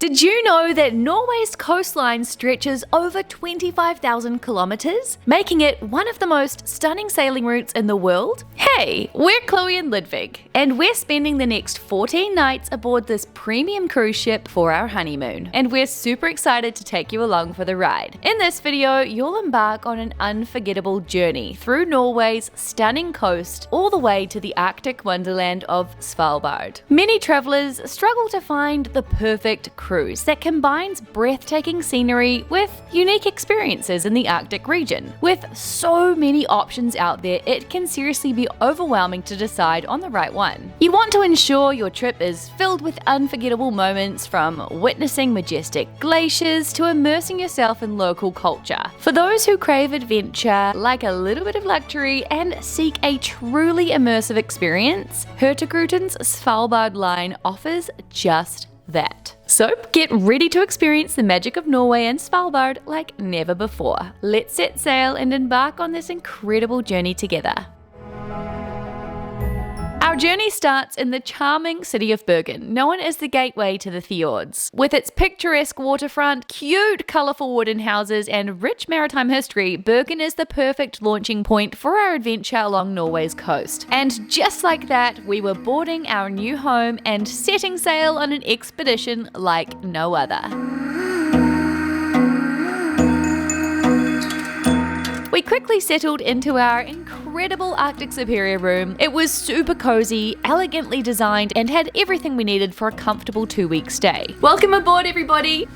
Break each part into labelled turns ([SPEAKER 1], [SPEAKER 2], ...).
[SPEAKER 1] Did you know that Norway's coastline stretches over 25,000 kilometers, making it one of the most stunning sailing routes in the world? Hey, we're Chloé and Ludvig, and we're spending the next 14 nights aboard this premium cruise ship for our honeymoon, and we're super excited to take you along for the ride. In this video, you'll embark on an unforgettable journey through Norway's stunning coast all the way to the Arctic wonderland of Svalbard. Many travelers struggle to find the perfect cruise that combines breathtaking scenery with unique experiences in the Arctic region. With so many options out there, it can seriously be overwhelming to decide on the right one. You want to ensure your trip is filled with unforgettable moments, from witnessing majestic glaciers to immersing yourself in local culture. For those who crave adventure, like a little bit of luxury, and seek a truly immersive experience, Hurtigrutens Svalbard line offers just that. So get ready to experience the magic of Norway and Svalbard like never before. Let's set sail and embark on this incredible journey together. Our journey starts in the charming city of Bergen, known as the gateway to the fjords. With its picturesque waterfront, cute, colourful wooden houses, and rich maritime history, Bergen is the perfect launching point for our adventure along Norway's coast. And just like that, we were boarding our new home and setting sail on an expedition like no other. We quickly settled into our incredible Arctic Superior room. It was super cozy, elegantly designed, and had everything we needed for a comfortable 2-week stay. Welcome aboard, everybody!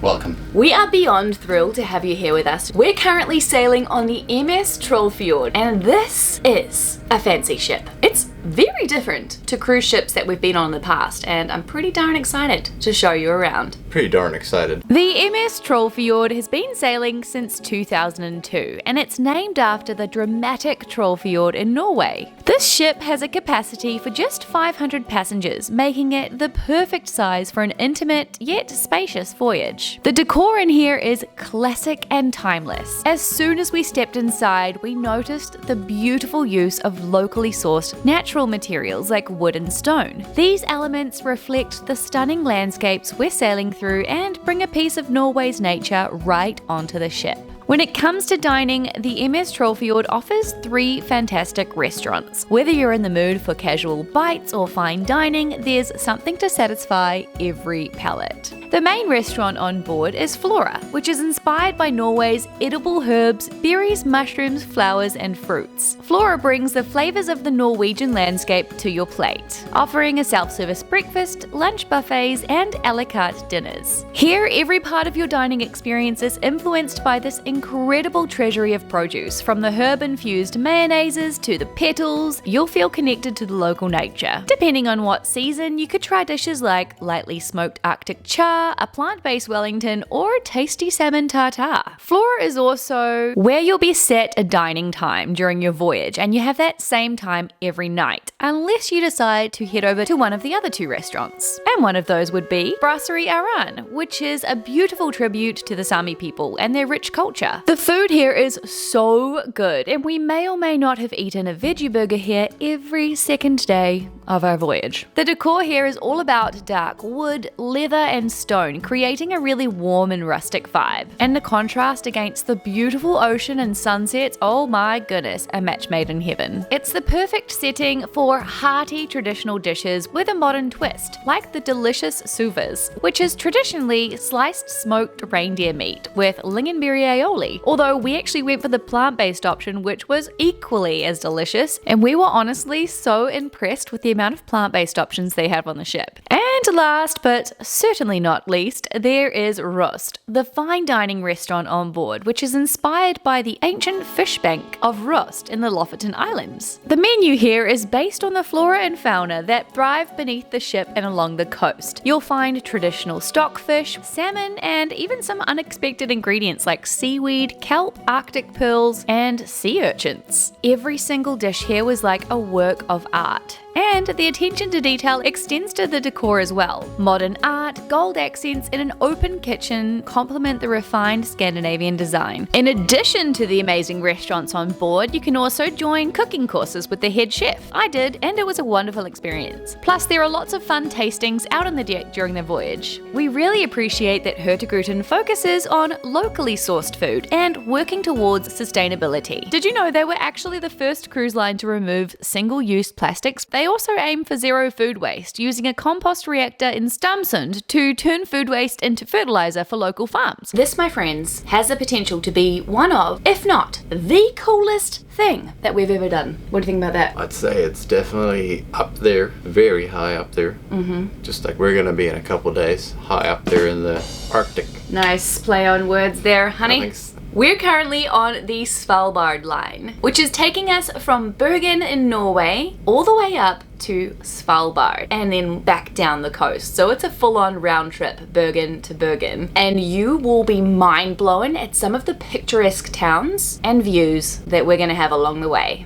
[SPEAKER 2] Welcome.
[SPEAKER 1] We are beyond thrilled to have you here with us. We're currently sailing on the MS Trollfjord, and this is a fancy ship. It's very different to cruise ships that we've been on in the past, and I'm pretty darn excited to show you around.
[SPEAKER 2] Pretty darn excited.
[SPEAKER 1] The MS Trollfjord has been sailing since 2002, and it's named after the dramatic Trollfjord in Norway. This ship has a capacity for just 500 passengers, making it the perfect size for an intimate yet spacious voyage. The decor in here is classic and timeless. As soon as we stepped inside, we noticed the beautiful use of locally sourced natural materials like wood and stone. These elements reflect the stunning landscapes we're sailing through and bring a piece of Norway's nature right onto the ship. When it comes to dining, the MS Trollfjord offers 3 fantastic restaurants. Whether you're in the mood for casual bites or fine dining, there's something to satisfy every palate. The main restaurant on board is Flora, which is inspired by Norway's edible herbs, berries, mushrooms, flowers, and fruits. Flora brings the flavors of the Norwegian landscape to your plate, offering a self-service breakfast, lunch buffets, and a la carte dinners. Here, every part of your dining experience is influenced by this incredible treasury of produce. From the herb-infused mayonnaises to the petals, you'll feel connected to the local nature. Depending on what season, you could try dishes like lightly smoked Arctic char, a plant-based Wellington, or a tasty salmon tartare. Flora is also where you'll be set a dining time during your voyage, and you have that same time every night, unless you decide to head over to one of the other 2 restaurants. And one of those would be Brasserie Aran, which is a beautiful tribute to the Sami people and their rich culture. The food here is so good, and we may or may not have eaten a veggie burger here every second day of our voyage. The decor here is all about dark wood, leather, and stone, creating a really warm and rustic vibe. And the contrast against the beautiful ocean and sunsets, oh my goodness, a match made in heaven. It's the perfect setting for hearty traditional dishes with a modern twist, like the delicious suvas, which is traditionally sliced smoked reindeer meat with lingonberry aioli, although we actually went for the plant-based option, which was equally as delicious, and we were honestly so impressed with the amount of plant-based options they have on the ship. And last but certainly not least, there is Rost, the fine dining restaurant on board, which is inspired by the ancient fish bank of Rost in the Lofoten Islands. The menu here is based on the flora and fauna that thrive beneath the ship and along the coast. You'll find traditional stockfish, salmon, and even some unexpected ingredients like seaweed, kelp, Arctic pearls, and sea urchins. Every single dish here was like a work of art. and the attention to detail extends to the decor as well. Modern art, gold accents, and an open kitchen complement the refined Scandinavian design. In addition to the amazing restaurants on board, you can also join cooking courses with the head chef. I did, and it was a wonderful experience. Plus, there are lots of fun tastings out on the deck during the voyage. We really appreciate that Hurtigruten focuses on locally sourced food and working towards sustainability. Did you know they were actually the first cruise line to remove single-use plastics? They also aim for zero food waste, using a compost reactor in Stamsund to turn food waste into fertilizer for local farms. This, my friends, has the potential to be one of, if not the coolest thing that we've ever done. What do you think about that?
[SPEAKER 2] I'd say it's definitely up there, very high up there. Just like we're gonna be in a couple days, high up there in the Arctic.
[SPEAKER 1] Nice play on words there, honey.
[SPEAKER 2] Thanks.
[SPEAKER 1] We're currently on the Svalbard line, which is taking us from Bergen in Norway all the way up to Svalbard and then back down the coast. So it's a full-on round trip, Bergen to Bergen. And you will be mind-blown at some of the picturesque towns and views that we're gonna have along the way.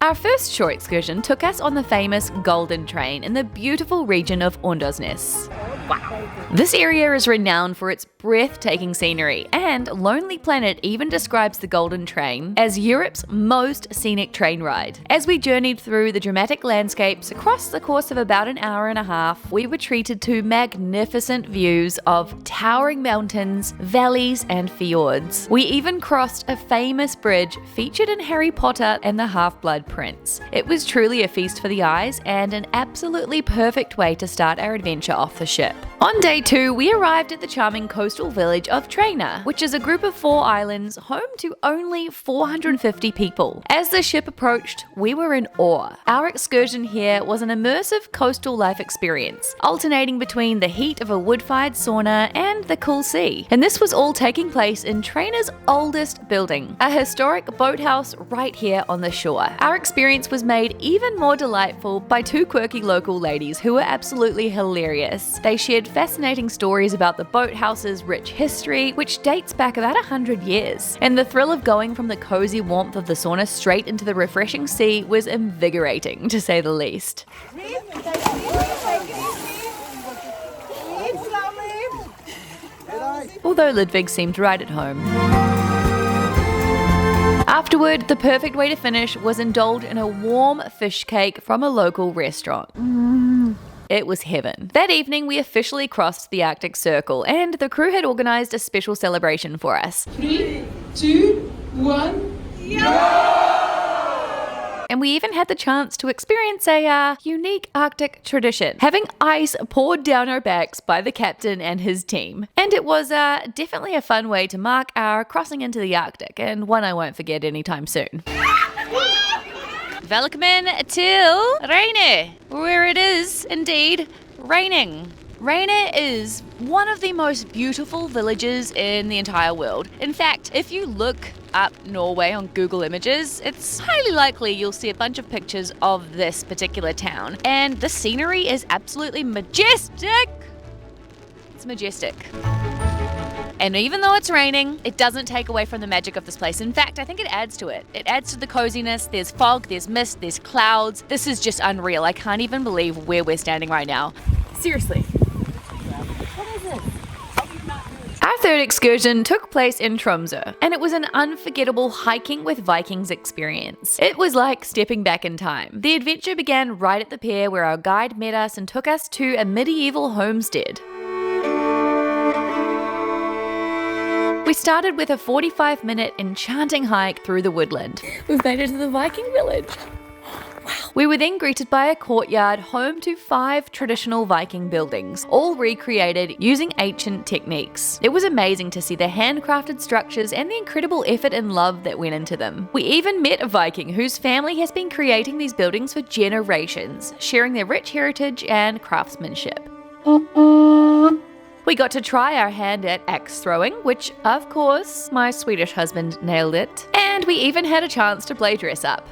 [SPEAKER 1] Our first shore excursion took us on the famous Golden Train in the beautiful region of Åndalsnes. Wow. This area is renowned for its breathtaking scenery, and Lonely Planet even describes the Golden Train as Europe's most scenic train ride. As we journeyed through the dramatic landscapes across the course of about an hour and a half, we were treated to magnificent views of towering mountains, valleys, and fjords. We even crossed a famous bridge featured in Harry Potter and the Half-Blood Prince. It was truly a feast for the eyes and an absolutely perfect way to start our adventure off the ship. On day 2, we arrived at the charming coastal village of Traina, which is a group of 4 islands home to only 450 people. As the ship approached, we were in awe. Our excursion here was an immersive coastal life experience, alternating between the heat of a wood-fired sauna and the cool sea. And this was all taking place in Traina's oldest building, a historic boathouse right here on the shore. Our experience was made even more delightful by 2 quirky local ladies who were absolutely hilarious. They shared fascinating stories about the boathouse's rich history, which dates back about 100 years. And the thrill of going from the cozy warmth of the sauna straight into the refreshing sea was invigorating, to say the least. Although Ludvig seemed right at home. Afterward, the perfect way to finish was indulge in a warm fish cake from a local restaurant. It was heaven. That evening, we officially crossed the Arctic Circle, and the crew had organized a special celebration for us.
[SPEAKER 3] 3, 2, 1, yeah!
[SPEAKER 1] And we even had the chance to experience a unique Arctic tradition, having ice poured down our backs by the captain and his team. And it was definitely a fun way to mark our crossing into the Arctic, and one I won't forget anytime soon. Velkommen til Reindeer, where it is indeed raining. Reindeer is one of the most beautiful villages in the entire world. In fact, if you look up Norway on Google Images, it's highly likely you'll see a bunch of pictures of this particular town. And the scenery is absolutely majestic. It's majestic. And even though it's raining, it doesn't take away from the magic of this place. In fact, I think it adds to it. It adds to the coziness. There's fog, there's mist, there's clouds. This is just unreal. I can't even believe where we're standing right now. Seriously. What is this? Our third excursion took place in Tromsø, and it was an unforgettable hiking with Vikings experience. It was like stepping back in time. The adventure began right at the pier where our guide met us and took us to a medieval homestead. We started with a 45-minute enchanting hike through the woodland. We've made it to the Viking village. Wow. We were then greeted by a courtyard home to 5 traditional Viking buildings, all recreated using ancient techniques. It was amazing to see the handcrafted structures and the incredible effort and love that went into them. We even met a Viking whose family has been creating these buildings for generations, sharing their rich heritage and craftsmanship. We got to try our hand at axe throwing, which, of course, my Swedish husband nailed it. And we even had a chance to play dress up.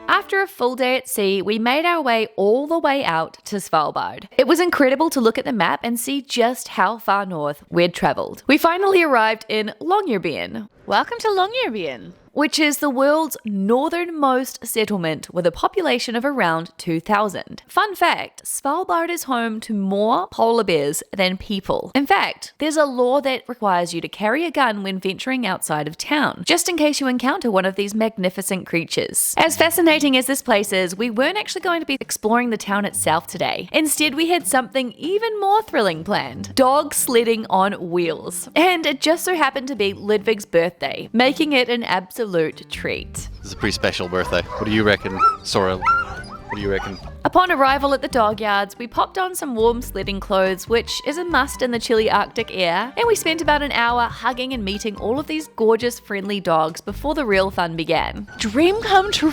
[SPEAKER 1] After a full day at sea, we made our way all the way out to Svalbard. It was incredible to look at the map and see just how far north we'd travelled. We finally arrived in Longyearbyen. Welcome to Longyearbyen, which is the world's northernmost settlement with a population of around 2,000. Fun fact, Svalbard is home to more polar bears than people. In fact, there's a law that requires you to carry a gun when venturing outside of town, just in case you encounter one of these magnificent creatures. As fascinating as this place is, we weren't actually going to be exploring the town itself today. Instead, we had something even more thrilling planned: dog sledding on wheels. And it just so happened to be Ludvig's birthday, making it an absolute treat.
[SPEAKER 2] This is a pretty special birthday. What do you reckon, Sorrel? What do you reckon?
[SPEAKER 1] Upon arrival at the dog yards, we popped on some warm sledding clothes, which is a must in the chilly Arctic air, and we spent about an hour hugging and meeting all of these gorgeous, friendly dogs before the real fun began. Dream come true!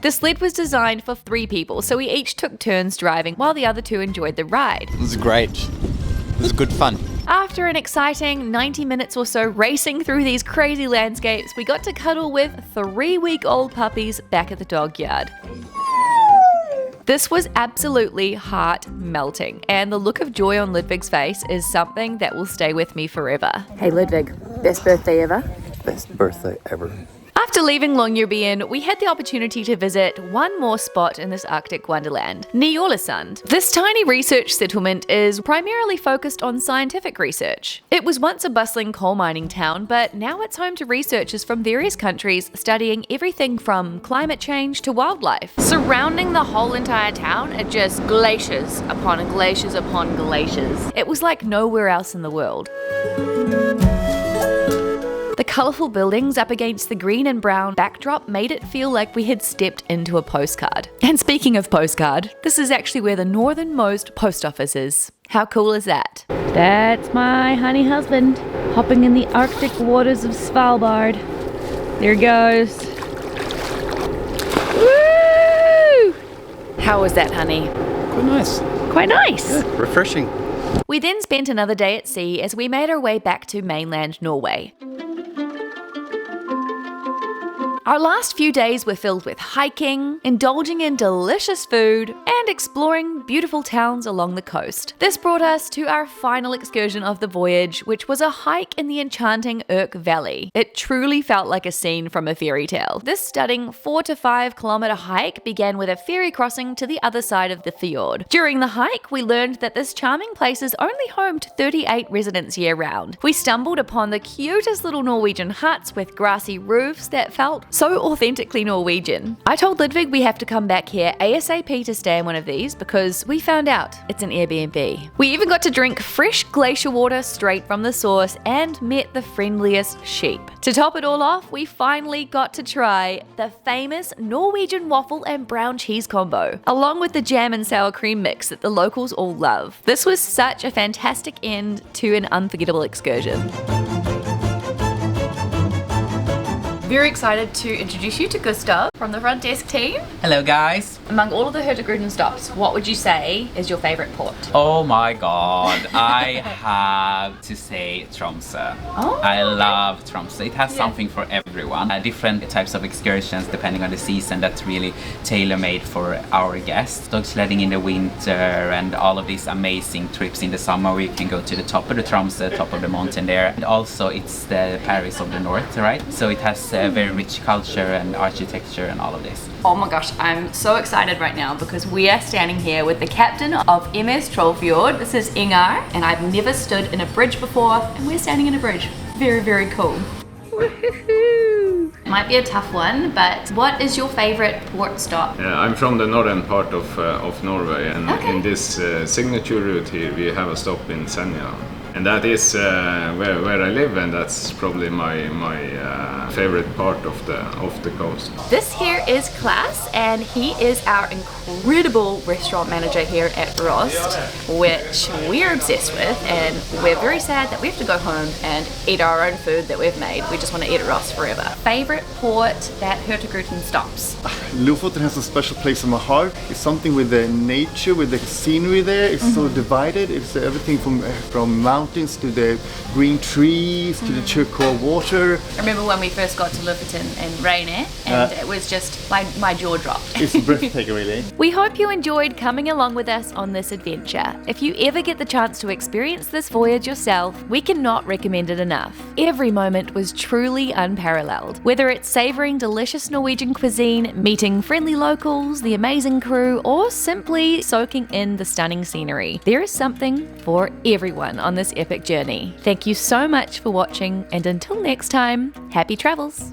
[SPEAKER 1] The sled was designed for 3 people, so we each took turns driving while the other 2 enjoyed the ride.
[SPEAKER 2] This is great. This is good fun.
[SPEAKER 1] After an exciting 90 minutes or so racing through these crazy landscapes, we got to cuddle with 3-week-old puppies back at the dog yard. This was absolutely heart-melting, and the look of joy on Ludvig's face is something that will stay with me forever. Hey Ludvig, best birthday ever?
[SPEAKER 2] Best birthday ever.
[SPEAKER 1] After leaving Longyearbyen, we had the opportunity to visit one more spot in this Arctic wonderland, Ny-Ålesund. This tiny research settlement is primarily focused on scientific research. It was once a bustling coal mining town, but now it's home to researchers from various countries studying everything from climate change to wildlife. Surrounding the whole entire town are just glaciers upon glaciers upon glaciers. It was like nowhere else in the world. The colourful buildings up against the green and brown backdrop made it feel like we had stepped into a postcard. And speaking of postcard, this is actually where the northernmost post office is. How cool is that? That's my honey husband, hopping in the Arctic waters of Svalbard. There he goes. Woo! How was that, honey?
[SPEAKER 2] Quite nice.
[SPEAKER 1] Quite nice.
[SPEAKER 2] Yeah, refreshing.
[SPEAKER 1] We then spent another day at sea as we made our way back to mainland Norway. Our last few days were filled with hiking, indulging in delicious food, and exploring beautiful towns along the coast. This brought us to our final excursion of the voyage, which was a hike in the enchanting Irk Valley. It truly felt like a scene from a fairy tale. This stunning 4 to 5 kilometer hike began with a ferry crossing to the other side of the fjord. During the hike, we learned that this charming place is only home to 38 residents year-round. We stumbled upon the cutest little Norwegian huts with grassy roofs that felt so authentically Norwegian. I told Ludvig we have to come back here ASAP to stay in one of these because we found out it's an Airbnb. We even got to drink fresh glacier water straight from the source and met the friendliest sheep. To top it all off, we finally got to try the famous Norwegian waffle and brown cheese combo, along with the jam and sour cream mix that the locals all love. This was such a fantastic end to an unforgettable excursion. Very excited to introduce you to Gustav from the front desk team.
[SPEAKER 4] Hello guys.
[SPEAKER 1] Among all of the Hurtigruten stops, what would you say is your favourite port?
[SPEAKER 4] Oh my god, I have to say Tromsø.
[SPEAKER 1] Oh,
[SPEAKER 4] I love Tromsø. It has something for everyone. Different types of excursions depending on the season that's really tailor-made for our guests. Dog sledding in the winter and all of these amazing trips in the summer where you can go to the top of the Tromsø, top of the mountain there. And also it's the Paris of the North, right? So it has a very rich culture and architecture and all of this.
[SPEAKER 1] Oh my gosh, I'm so excited right now because we are standing here with the captain of MS Trollfjord. This is Ingar, and I've never stood in a bridge before, and we're standing in a bridge. Very, very cool. Woohoo! Might be a tough one, but what is your favorite port stop?
[SPEAKER 5] I'm from the northern part of Norway, and in this signature route here we have a stop in Senja. And that is where I live, and that's probably my favorite part of the coast.
[SPEAKER 1] This here is Klaas, and he is our incredible restaurant manager here at roast, which we're obsessed with, and we're very sad that we have to go home and eat our own food that we've made. We just want to eat roast forever. Favorite port that Hurtigruten stops?
[SPEAKER 6] Lofoten has a special place in my heart. It's something with the nature, with the scenery there. It's so divided. It's everything from mountains to the green trees to the turquoise water.
[SPEAKER 1] I remember when we first got to Lofoten and Reindeer, and it was just, my jaw dropped.
[SPEAKER 6] It's breathtaking, really.
[SPEAKER 1] We hope you enjoyed coming along with us on this adventure. If you ever get the chance to experience this voyage yourself, we cannot recommend it enough. Every moment was truly unparalleled. Whether it's savouring delicious Norwegian cuisine, meeting friendly locals, the amazing crew, or simply soaking in the stunning scenery, there is something for everyone on this epic journey. Thank you so much for watching, and until next time, happy travels!